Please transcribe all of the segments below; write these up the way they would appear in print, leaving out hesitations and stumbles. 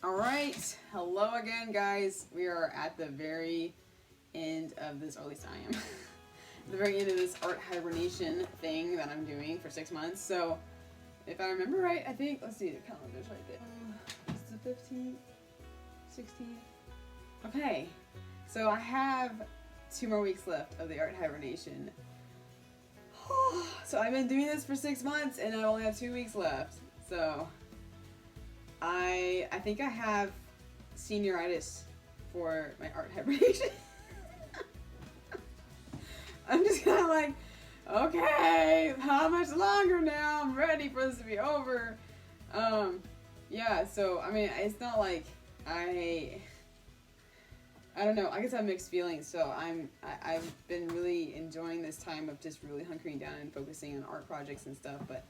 All right, hello again, guys. We are at the very end of this, or at least I am, the very end of this art hibernation thing that I'm doing for 6 months. So, if I remember right, I think, let's see, the calendar's right there. It's the 15th, 16th. Okay, so I have 2 more weeks left of the art hibernation. So I've been doing this for 6 months and I only have 2 weeks left. So I think I have senioritis for my art hibernation. I'm just kind of like, okay, how much longer now? I'm ready for this to be over. Yeah, so I mean, it's not like I don't know. I guess I have mixed feelings. So I've been really enjoying this time of just really hunkering down and focusing on art projects and stuff, but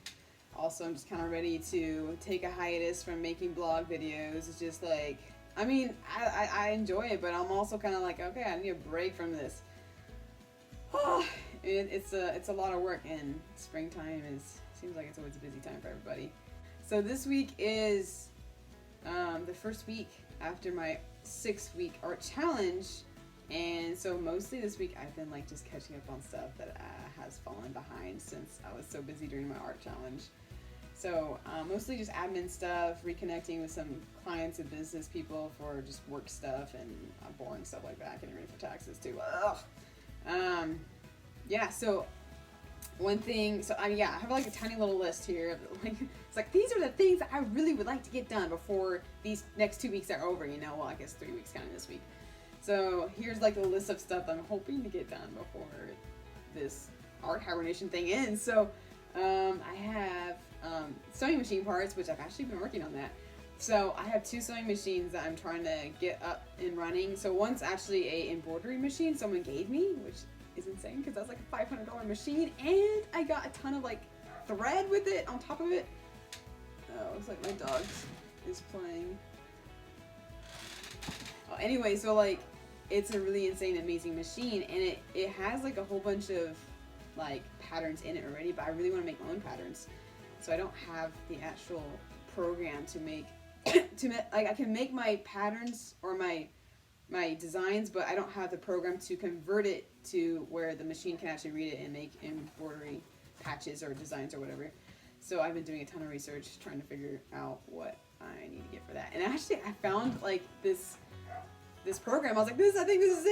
also I'm just kind of ready to take a hiatus from making blog videos. It's just like, I mean, I enjoy it, but I'm also kind of like, okay, I need a break from this. It's a lot of work, and springtime seems like it's always a busy time for everybody. So this week is the first week after my 6-week art challenge, and so mostly this week I've been like just catching up on stuff that has fallen behind since I was so busy during my art challenge. So mostly just admin stuff, reconnecting with some clients and business people for just work stuff and boring stuff like that, getting ready for taxes too. Ugh. Yeah, so one thing, so I have like a tiny little list here. It's like, these are the things that I really would like to get done before these next 2 weeks are over, well, I guess 3 weeks counting this week. So here's like a list of stuff I'm hoping to get done before this art hibernation thing ends. So I have sewing machine parts, which I've actually been working on that. So I have 2 sewing machines that I'm trying to get up and running. So one's actually a embroidery machine someone gave me, which is insane because that's like a $500 machine, and I got a ton of like thread with it on top of it. Oh, looks like my dog is playing. Oh, anyway, so like it's a really insane, amazing machine, and it has like a whole bunch of like patterns in it already, but I really want to make my own patterns. So I don't have the actual program to make I can make my patterns or my designs, but I don't have the program to convert it to where the machine can actually read it and make embroidery patches or designs or whatever. So I've been doing a ton of research trying to figure out what I need to get for that. And actually I found like this program. I was like, I think this is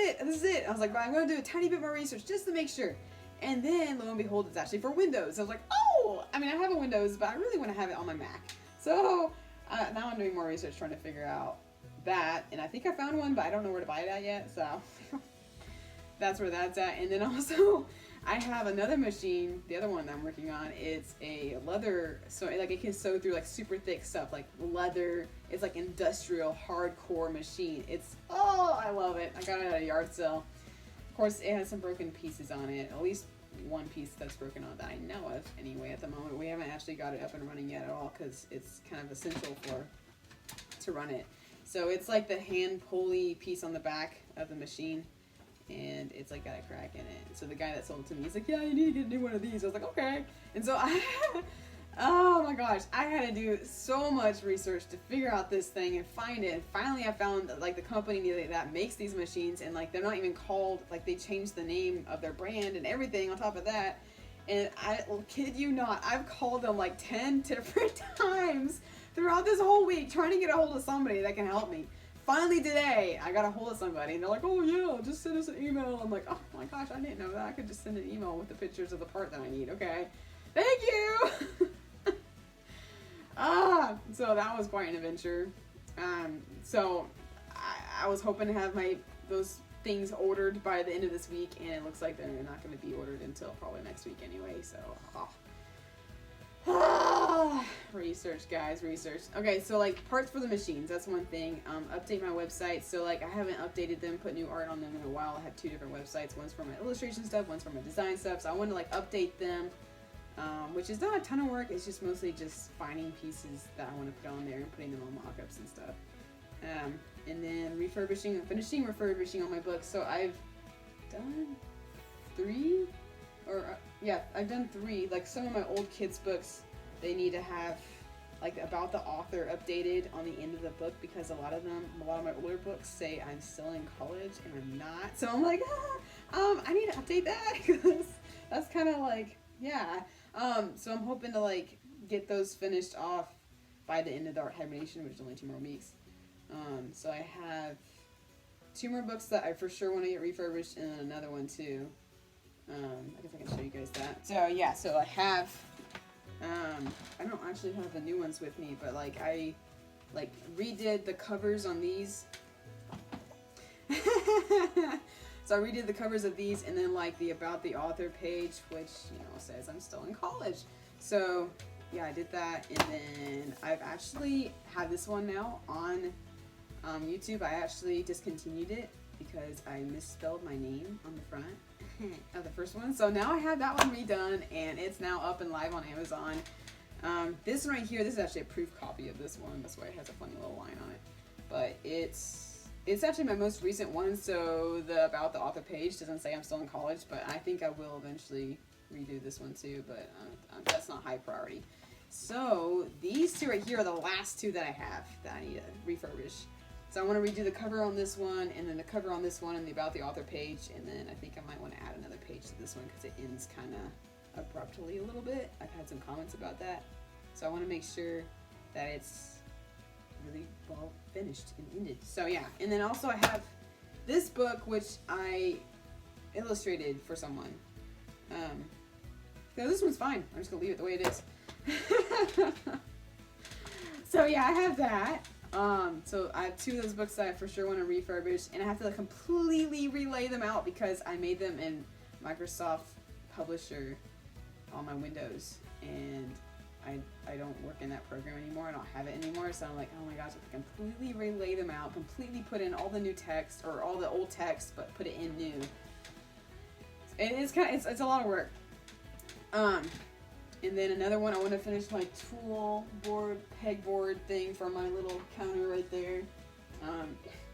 it. I was like, well, I'm going to do a tiny bit more research just to make sure. And then lo and behold, it's actually for Windows. I was like, oh, I mean, I have a Windows, but I really want to have it on my Mac. So now I'm doing more research trying to figure out that, and I think I found one, but I don't know where to buy it at yet, so that's where that's at. And then also I have another machine, the other one that I'm working on. It's a leather, so like it can sew through like super thick stuff like leather. It's like industrial hardcore machine. I love it. I got it at a yard sale. Of course it has some broken pieces on it, at least one piece that's broken on that I know of anyway at the moment. We haven't actually got it up and running yet at all because it's kind of essential to run it. So it's like the hand pulley piece on the back of the machine, and it's like got a crack in it. So the guy that sold it to me, he's like, yeah, you need to get a new one of these. I was like, okay. And so oh my gosh, I had to do so much research to figure out this thing and find it. And finally I found like the company that makes these machines, and like they're not even called, like they changed the name of their brand and everything on top of that. And I kid you not, I've called them like 10 different times throughout this whole week trying to get a hold of somebody that can help me. Finally today, I got a hold of somebody, and they're like, oh yeah, just send us an email. I'm like, oh my gosh, I didn't know that. I could just send an email with the pictures of the part that I need. Okay, thank you. So that was quite an adventure. So I was hoping to have those things ordered by the end of this week, and it looks like they're not going to be ordered until probably next week anyway. So research, guys, research. Okay, so like parts for the machines, that's one thing. Update my website. So like I haven't updated them, put new art on them in a while. I have 2 different websites. One's for my illustration stuff, one's for my design stuff. So I want to like update them, which is not a ton of work. It's just mostly just finding pieces that I want to put on there and putting them on mock-ups and stuff. And then finishing refurbishing all my books. So I've done 3, I've done 3. Like some of my old kids' books, they need to have like about the author updated on the end of the book, because a lot of my older books say I'm still in college and I'm not. So I'm like, I need to update that because that's kind of like, yeah. So I'm hoping to like get those finished off by the end of the Hibernation, which is only 2 more weeks. So I have 2 more books that I for sure want to get refurbished, and then another one too. I guess I can show you guys that. So yeah, so I have, I don't actually have the new ones with me, but like I like redid the covers on these. So I redid the covers of these, and then like the about the author page, which, you know, says I'm still in college. So yeah, I did that, and then I've actually had this one now on YouTube. I actually discontinued it because I misspelled my name on the front of the first one. So now I have that one redone, and it's now up and live on Amazon. This one right here, this is actually a proof copy of this one. That's why it has a funny little line on it. But it's actually my most recent one, so the about the author page doesn't say I'm still in college, but I think I will eventually redo this one too, but that's not high priority. So these 2 right here are the last 2 that I have that I need to refurbish. So I want to redo the cover on this one, and then the cover on this one, and the about the author page, and then I think I might want to add another page to this one because it ends kind of abruptly a little bit. I've had some comments about that, so I want to make sure that it's really well finished and ended. So yeah, and then also I have this book which I illustrated for someone. So this one's fine. I'm just gonna leave it the way it is. So yeah, I have that. So I have 2 of those books that I for sure want to refurbish, and I have to like completely relay them out because I made them in Microsoft Publisher on my Windows, and I don't work in that program anymore. I don't have it anymore, so I'm like, oh my gosh, I have to completely relay them out, completely put in all the new text, or all the old text, but put it in new. It's a lot of work. And then another one, I want to finish my tool board, pegboard thing for my little counter right there.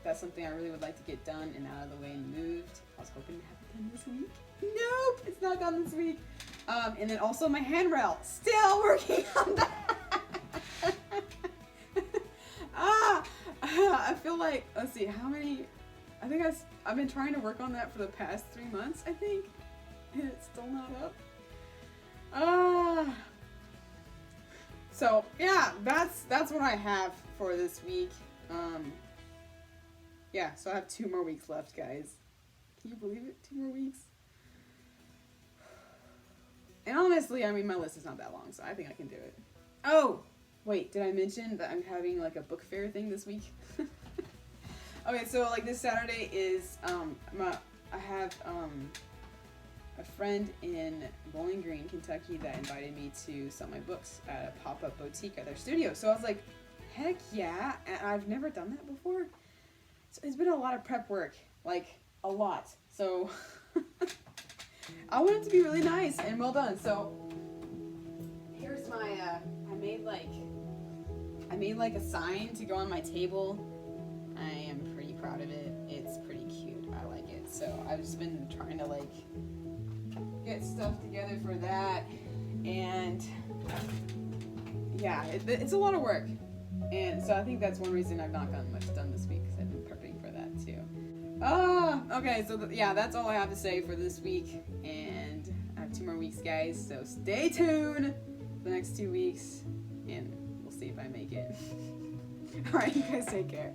That's something I really would like to get done and out of the way and moved. I was hoping to have it done this week. Nope, it's not done this week. And then also my handrail, still working on that. I feel like, let's see, how many, I think I've been trying to work on that for the past 3 months, I think, and it's still not up. So yeah, that's what I have for this week. Yeah, so I have 2 more weeks left, guys. Can you believe it? 2 more weeks. And honestly, I mean, my list is not that long, so I think I can do it. Oh, wait, did I mention that I'm having like a book fair thing this week? Okay, so like this Saturday is I have a friend in Bowling Green, Kentucky that invited me to sell my books at a pop-up boutique at their studio. So I was like, heck yeah, and I've never done that before. So it's been a lot of prep work, like a lot. So I want it to be really nice and well done. So here's my, I made like a sign to go on my table. I am pretty proud of it. It's pretty cute. I like it. So I've just been trying to like get stuff together for that, and yeah, it's a lot of work, and so I think that's one reason I've not gotten much done this week, because I've been prepping for that too. Okay, so yeah, that's all I have to say for this week, and I have 2 more weeks, guys, so stay tuned for the next 2 weeks, and we'll see if I make it. Alright, you guys take care.